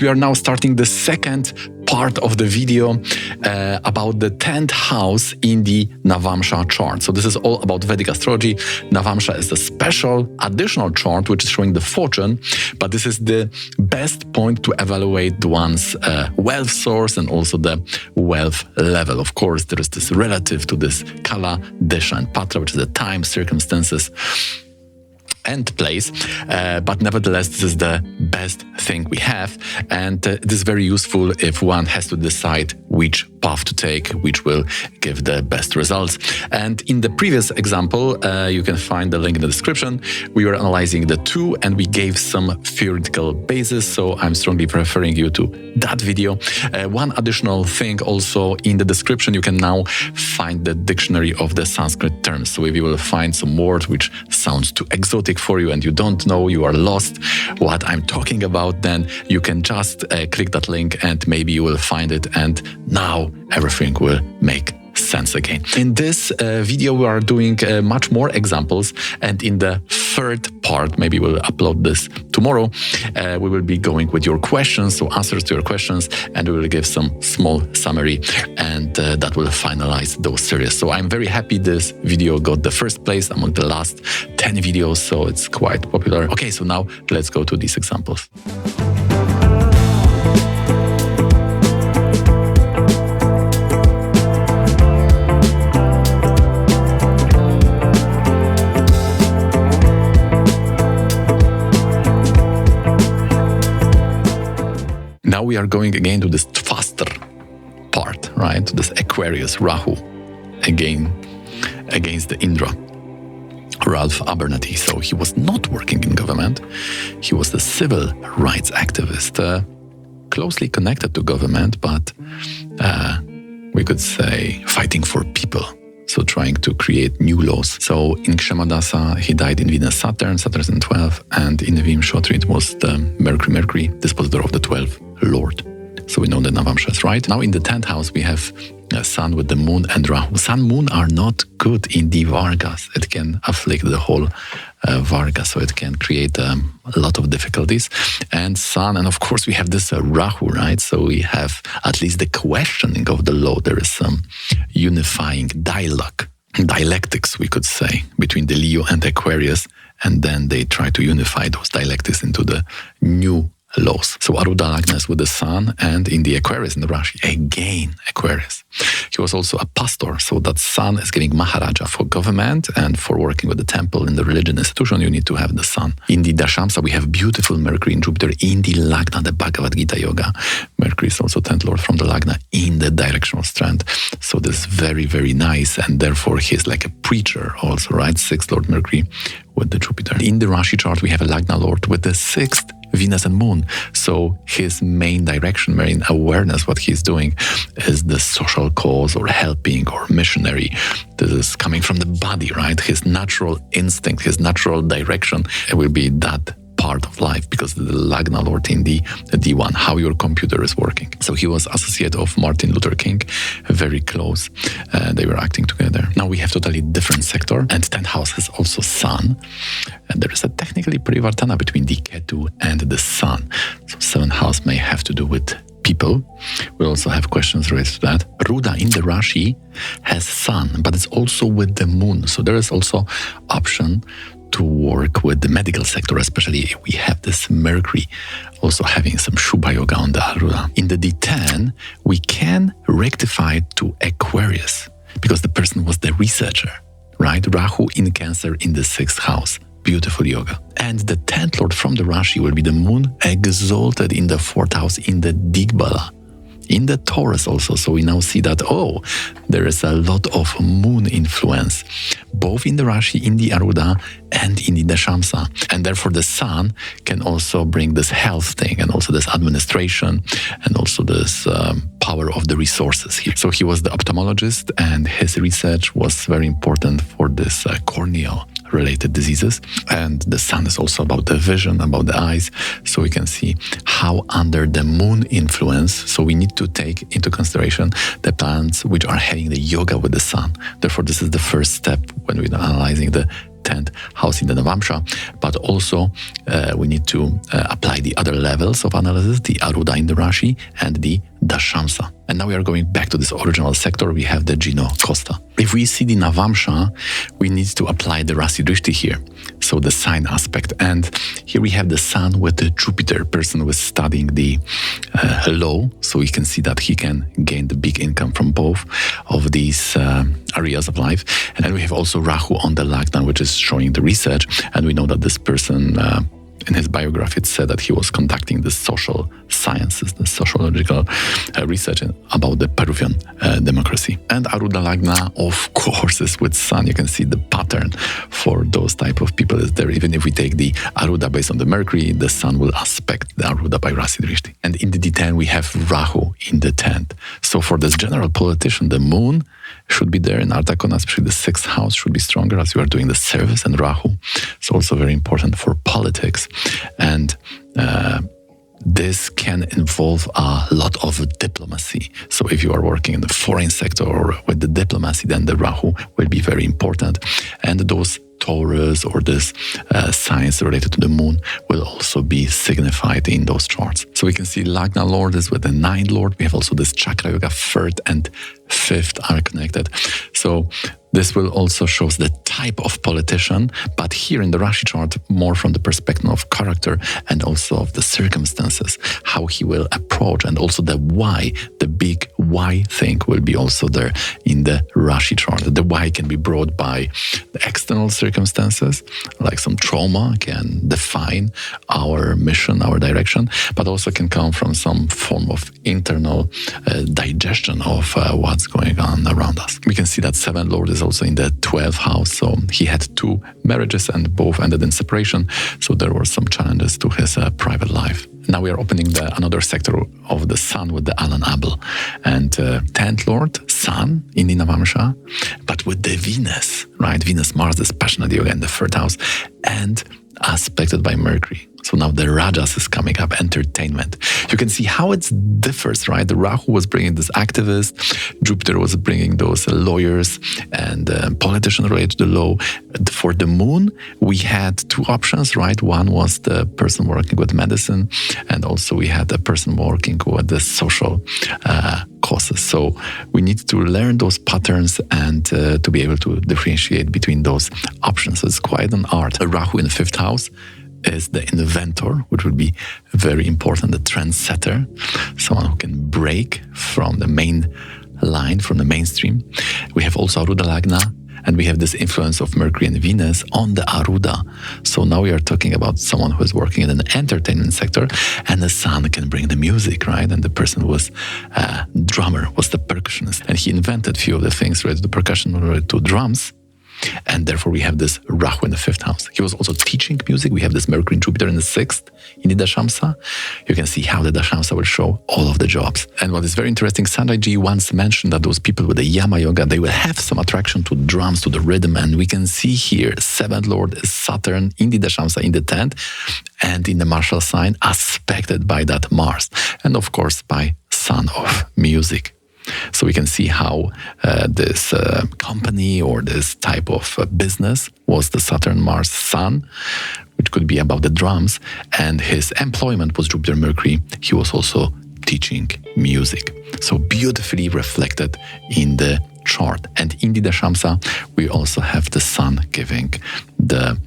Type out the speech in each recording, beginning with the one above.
We are now starting the second part of the video about the 10th house in the Navamsha chart. So this is all about Vedic astrology. Navamsha is a special additional chart which is showing the fortune, but this is the best point to evaluate one's wealth source and also the wealth level. Of course, there is this relative to this Kala, Dasha and Patra, which is the time, circumstances, and place, but nevertheless this is the best thing we have, and it is very useful if one has to decide which path to take, which will give the best results. And in the previous example, you can find the link in the description. We were analyzing the two and we gave some theoretical basis, so I'm strongly referring you to that video. One additional thing also, in the description you can now find the dictionary of the Sanskrit terms. So if you will find some word which sounds too exotic for you and you don't know, you are lost what I'm talking about, then you can just click that link and maybe you will find it, and now everything will make sense again. In this video we are doing much more examples, and in the third part, maybe we'll upload this tomorrow, we will be going with your questions, so answers to your questions, and we will give some small summary, and that will finalize those series. So I'm very happy this video got the first place among the last 10 videos, so it's quite popular. Okay, so now let's go to these examples. Now we are going again to this faster part, right? To this Aquarius, Rahu, again against the Indra, Ralph Abernathy. So he was not working in government. He was a civil rights activist, closely connected to government, but we could say fighting for people. So trying to create new laws. So in Kshamadasa, he died in Venus Saturn, Saturn in 12, and in Vimshotri it was the Mercury, dispositor of the 12th Lord. So we know that Navamsha is right. Now in the 10th house we have Sun with the Moon and Rahu. Sun, Moon are not good in the Vargas. It can afflict the whole Varga, so it can create a lot of difficulties. And Sun, and of course we have this Rahu, right? So we have at least the questioning of the law. There is some unifying dialogue, dialectics, we could say, between the Leo and Aquarius, and then they try to unify those dialectics into the new laws. So Arudha Lagna is with the Sun, and in the Aquarius, in the Rashi, again Aquarius. He was also a pastor, so that Sun is giving Maharaja for government, and for working with the temple in the religion institution, you need to have the Sun. In the Dashamsa, we have beautiful Mercury and Jupiter in the Lagna, the Bhagavad Gita Yoga. Mercury is also 10th Lord from the Lagna in the directional strand. So this is very, very nice, and therefore he's like a preacher also, right? 6th Lord Mercury with the Jupiter. In the Rashi chart, we have a Lagna Lord with the 6th Venus and Moon. So his main direction, main awareness, what he's doing is the social cause or helping or missionary. This is coming from the body, right? His natural instinct, his natural direction, it will be that part of life, because the Lagna Lord in the D1, how your computer is working. So he was associate of Martin Luther King, very close. They were acting together. Now we have totally different sector, and 10th house has also Sun. And there is a technically Parivartana between the Ketu and the Sun. So 7th house may have to do with people. We also have questions related to that. Ruda in the Rashi has Sun, but it's also with the Moon. So there is also option to work with the medical sector, especially if we have this Mercury also having some Shubha Yoga on the Arudha. In the D10, we can rectify it to Aquarius, because the person was the researcher, right? Rahu in Cancer in the 6th house. Beautiful yoga. And the 10th Lord from the Rashi will be the Moon exalted in the 4th house in the Digbala, in the Taurus also. So we now see that, oh, there is a lot of Moon influence, both in the Rashi, in the Arudha, and in the Dashamsa. And therefore the Sun can also bring this health thing, and also this administration, and also this power of the resources here. So he was the ophthalmologist, and his research was very important for this corneal related diseases. And the Sun is also about the vision, about the eyes. So we can see how under the Moon influence, so we need to take into consideration the planets which are having the yoga with the Sun. Therefore, this is the first step when we're analyzing the 10th house in the Navamsha, but also we need to apply the other levels of analysis, the Arudha in the Rashi and the Dashamsa. And now we are going back to this original sector. We have the Gino Costa. If we see the Navamsha, we need to apply the Rasi Drishti here, so the sign aspect. And here we have the Sun with the Jupiter, person who is studying the law, so we can see that he can gain the big income from both of these areas of life. And we have also Rahu on the Lagna, which is showing the research. And we know that this person, in his biography, it said that he was conducting the social sciences, the sociological research about the Peruvian democracy. And Arudha Lagna, of course, is with Sun. You can see the pattern for those type of people is there. Even if we take the Arudha based on the Mercury, the Sun will aspect the Arudha by Rasi Drishti. And in the D10, we have Rahu in the 10th. So for this general politician, the Moon should be there in Artakona, especially the 6th house should be stronger as you are doing the service, and Rahu is also very important for politics. And this can involve a lot of diplomacy. So if you are working in the foreign sector or with the diplomacy, then the Rahu will be very important. And those Taurus or this signs related to the moon will also be signified in those charts. So we can see Lagna Lord is with the 9th Lord. We have also this Chakra Yoga 3rd and 5th are connected. So this will also show the type of politician, but here in the Rashi chart, more from the perspective of character and also of the circumstances, how he will approach, and also the why, the big why thing will be also there in the Rashi chart. The why can be brought by the external circumstances, like some trauma can define our mission, our direction, but also can come from some form of internal digestion of what's going on around us. We can see that 7th Lord is also in the 12th house, so he had 2 marriages and both ended in separation, so there were some challenges to his private life. Now we are opening another sector of the Sun with the Alan Abel, and 10th Lord, Sun in the Navamsha, but with the Venus, right? Venus, Mars, this passionate yoga in the 3rd house, and aspected by Mercury. So now the Rajas is coming up, entertainment. You can see how it differs, right? The Rahu was bringing this activist, Jupiter was bringing those lawyers and politicians related to the law. For the moon, we had 2 options, right? One was the person working with medicine, and also we had a person working with the social causes. So we need to learn those patterns and to be able to differentiate between those options. So it's quite an art. A Rahu in the 5th house is the inventor, which would be very important, the trendsetter, someone who can break from the main line, from the mainstream. We have also Arudha Lagna, and we have this influence of Mercury and Venus on the Arudha. So now we are talking about someone who is working in an entertainment sector, and the Sun can bring the music, right? And the person who was a drummer, was the percussionist, and he invented a few of the things related to percussion, related to drums. And therefore we have this Rahu in the 5th house. He was also teaching music. We have this Mercury and Jupiter in the 6th in the Dashamsa. You can see how the Dashamsa will show all of the jobs. And what is very interesting, Sanjay Ji once mentioned that those people with the Yama Yoga, they will have some attraction to drums, to the rhythm. And we can see here, 7th Lord is Saturn in the Dashamsa in the 10th and in the martial sign, aspected by that Mars. And of course by Sun of music. So we can see how this company or this type of business was the Saturn, Mars, Sun, which could be about the drums, and his employment was Jupiter, Mercury. He was also teaching music. So beautifully reflected in the chart. And in the Dashamsa, we also have the Sun giving the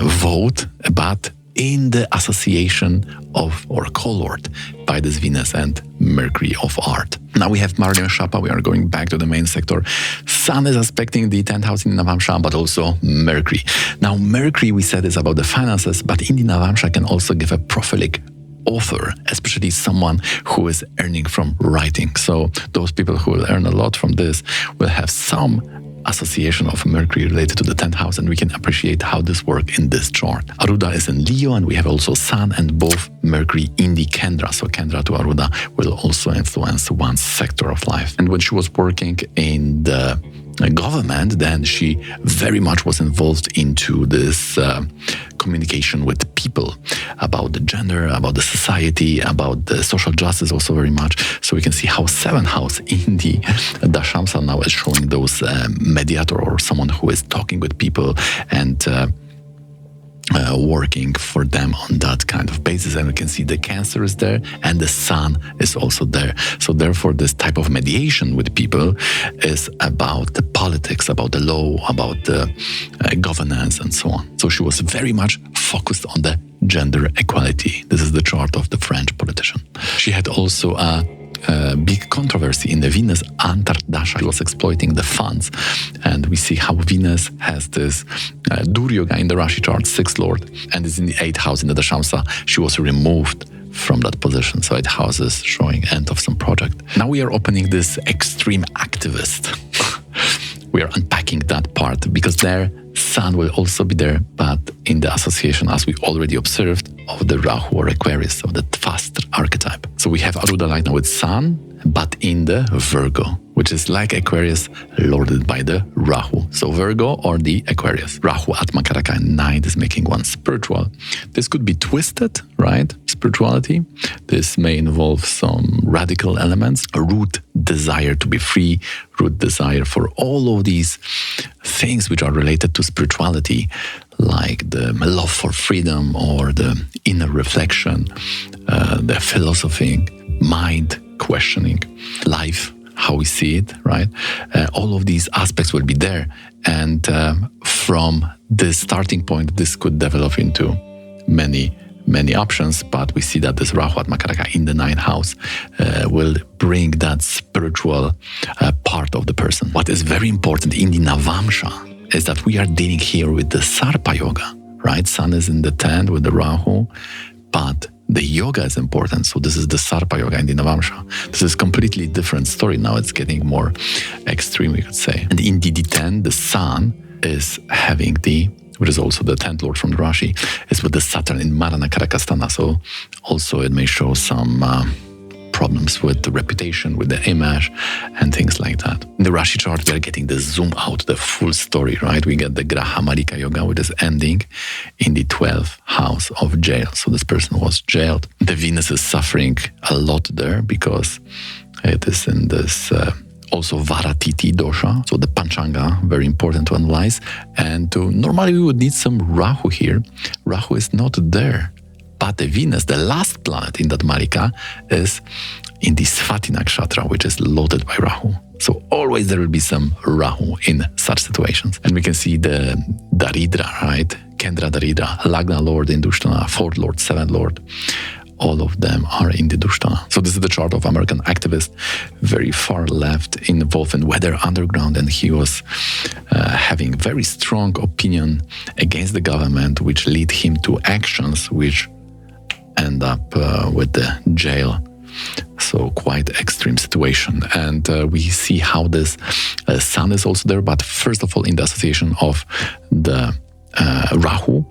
vote, but in the association of, or colored by this Venus and Mercury of art. Now we have Marilyn Shapa, we are going back to the main sector. Sun is aspecting the 10th house in the Navamsha, but also Mercury. Now Mercury, we said, is about the finances, but in the Navamsha can also give a prolific author, especially someone who is earning from writing. So those people who will earn a lot from this will have some association of Mercury related to the 10th house, and we can appreciate how this works in this chart. Arudha is in Leo, and we have also Sun and both Mercury in the Kendra. So Kendra to Arudha will also influence one sector of life. And when she was working in the government, then she very much was involved into this communication with people about the gender, about the society, about the social justice also very much. So we can see how 7th house in the Dashamsa now is showing those mediator or someone who is talking with people and working for them on that kind of basis. And we can see the Cancer is there and the Sun is also there. So therefore this type of mediation with people is about the politics, about the law, about the governance and so on. So she was very much focused on the gender equality. This is the chart of the French politician. She had also a big controversy in the Venus Dasha. She was exploiting the funds, and we see how Venus has this Duryoga in the Rashi chart, 6th lord, and is in the 8th house in the Dashamsa. She was removed from that position. So 8 houses showing end of some project. Now we are opening this extreme activist. We are unpacking that part because their Sun will also be there, but in the association, as we already observed, of the Rahu or Aquarius, of the faster archetype. So we have Arudha right now with Sun, but in the Virgo, which is like Aquarius lorded by the Rahu. So Virgo or the Aquarius. Rahu, Atma, Karaka, and 9 is making one spiritual. This could be twisted, right? Spirituality. This may involve some radical elements, a root desire to be free, root desire for all of these things which are related to spirituality, like the love for freedom or the inner reflection, the philosophy, mind questioning, life, how we see it, right? All of these aspects will be there. And from this starting point, this could develop into many options, but we see that this Rahu Atma Karaka in the 9th house will bring that spiritual part of the person. What is very important in the Navamsha is that we are dealing here with the Sarpa Yoga, right? Sun is in the 10th with the Rahu, but the yoga is important. So this is the Sarpa Yoga in the Navamsha. This is completely different story. Now it's getting more extreme, we could say. And in the D10, the Sun is having which is also the 10th lord from the Rashi, is with the Saturn in Marana Karakastana. So also it may show some problems with the reputation, with the image, and things like that. In the Rashi chart, we are getting the zoom out, the full story, right? We get the Graha Marika Yoga, which is ending in the 12th house of jail. So this person was jailed. The Venus is suffering a lot there because it is in this also Varatiti dosha, so the Panchanga, very important to analyze. And normally we would need some Rahu here. Rahu is not there. But the Venus, the last planet in that Marika, is in the Svati Nakshatra, which is loaded by Rahu. So always there will be some Rahu in such situations. And we can see the Daridra, right? Kendra Daridra, Lagna Lord in Dushtana, 4th Lord, 7th Lord. All of them are in the Dushtana. So this is the chart of American activist, very far left, involved in weather underground, and he was having very strong opinion against the government, which lead him to actions which end up with the jail. So quite extreme situation. And we see how this Sun is also there, but first of all in the association of the Rahu,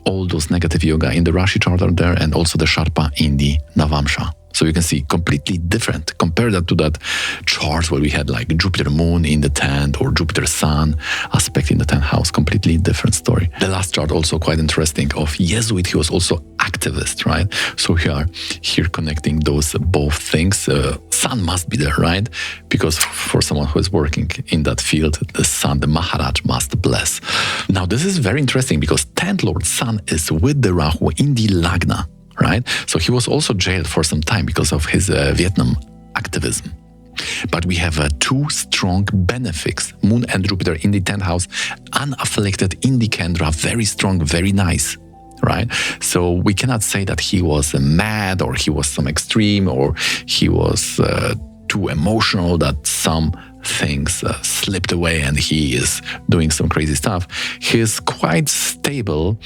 all those negative yoga in the Rashi chart are there, and also the Sharpa in the Navamsha. So you can see completely different. Compare that to that chart where we had like Jupiter Moon in the 10th or Jupiter Sun aspect in the 10th house. Completely different story. The last chart also quite interesting of Jesuit. He was also activist, right? So we are here connecting those both things. Sun must be there, right? Because for someone who is working in that field, the Sun, the Maharaj must bless. Now this is very interesting because 10th Lord Sun is with the Rahu in the Lagna. Right? So he was also jailed for some time because of his Vietnam activism. But we have two strong benefics, Moon and Jupiter in the 10th house, unafflicted in the Kendra, very strong, very nice. Right? So we cannot say that he was mad or he was some extreme or he was too emotional that some things slipped away and he is doing some crazy stuff. He is quite stable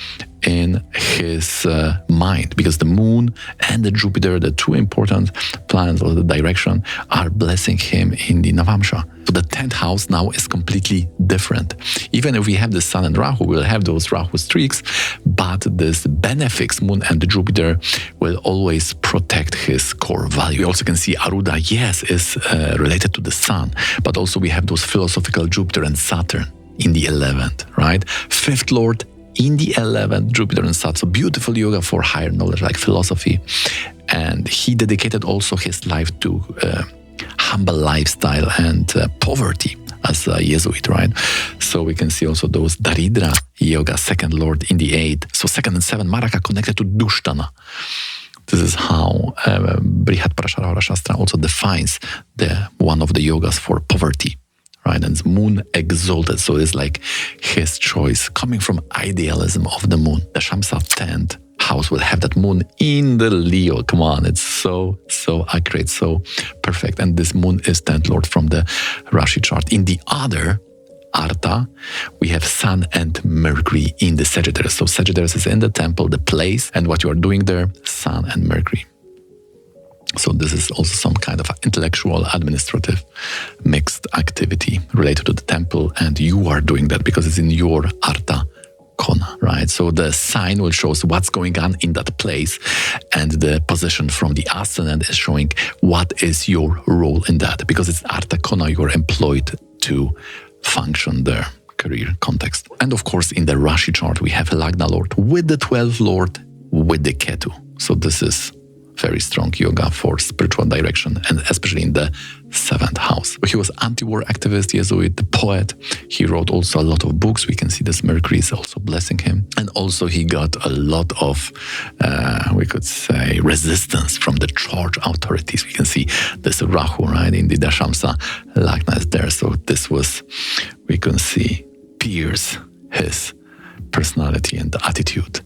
in his mind, because the moon and the Jupiter, the two important planets of the direction, are blessing him in the Navamsha. So the 10th house now is completely different. Even if we have the Sun and Rahu, we'll have those Rahu streaks, but this benefics moon and the Jupiter will always protect his core value. We also can see Arudha, yes, is related to the Sun, but also we have those philosophical Jupiter and Saturn in the 11th, right? 5th Lord in the 11th, Jupiter and Saturn. So beautiful yoga for higher knowledge, like philosophy. And he dedicated also his life to humble lifestyle and poverty as a Jesuit, right? So we can see also those Daridra yoga, 2nd Lord in the 8th. So 2nd and 7th, Maraka connected to Dushtana. This is how Brihat Parashara Shastra also defines one of the yogas for poverty. Right? And moon exalted, so it's like his choice coming from idealism of the moon. The Shamsa 10th house will have that moon in the Leo. Come on, it's so accurate, so perfect. And this moon is 10th Lord from the Rashi chart. In the other Artha, we have Sun and Mercury in the Sagittarius. So Sagittarius is in the temple, the place, and what you are doing there, Sun and Mercury. So this is also some kind of intellectual, administrative, mixed activity related to the temple, and you are doing that because it's in your Artha Kona, right? So the sign will show us what's going on in that place, and the position from the ascendant is showing what is your role in that, because it's Artha Kona, you are employed to function there. Career context. And of course, in the Rashi chart, we have Lagna Lord with the 12th Lord with the Ketu. So this is very strong yoga for spiritual direction, and especially in the 7th house. He was anti-war activist, Jesuit, the poet. He wrote also a lot of books. We can see this Mercury is also blessing him. And also he got a lot of, we could say, resistance from the church authorities. We can see this Rahu, right, in the Dashamsa, Lagna is there. So this was, we can see, pierce his personality and the attitude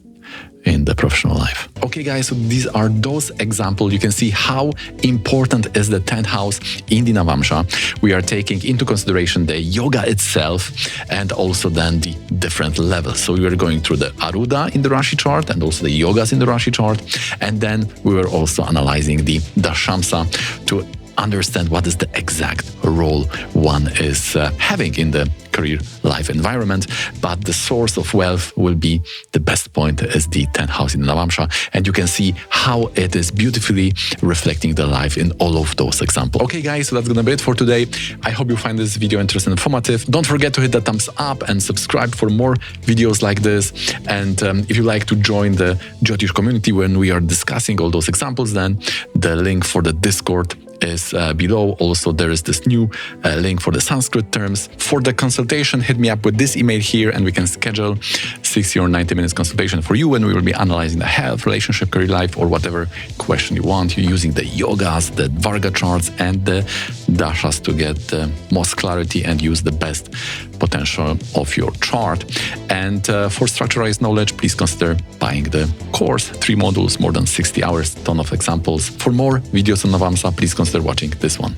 in the professional life. Okay guys, so these are those examples. You can see how important is the 10th house in the Navamsha. We are taking into consideration the yoga itself and also then the different levels. So we are going through the Arudha in the Rashi chart and also the yogas in the Rashi chart. And then we were also analyzing the Dashamsa to understand what is the exact role one is having in the career life environment, but the source of wealth will be the best point is the 10th house in the Navamsha, and you can see how it is beautifully reflecting the life in all of those examples. Okay guys, so that's gonna be it for today. I hope you find this video interesting and informative. Don't forget to hit the thumbs up and subscribe for more videos like this, and if you like to join the Jyotish community when we are discussing all those examples, then the link for the Discord is below. Also, there is this new link for the Sanskrit terms. For the consultation, hit me up with this email here and we can schedule 60 or 90 minutes consultation for you, and we will be analyzing the health, relationship, career life, or whatever question you want. You're using the yogas, the Varga charts, and the Dashas to get the most clarity and use the best potential of your chart. And for structurized knowledge, please consider buying the course. 3 modules, more than 60 hours, ton of examples. For more videos on Navamsa, please consider watching this one.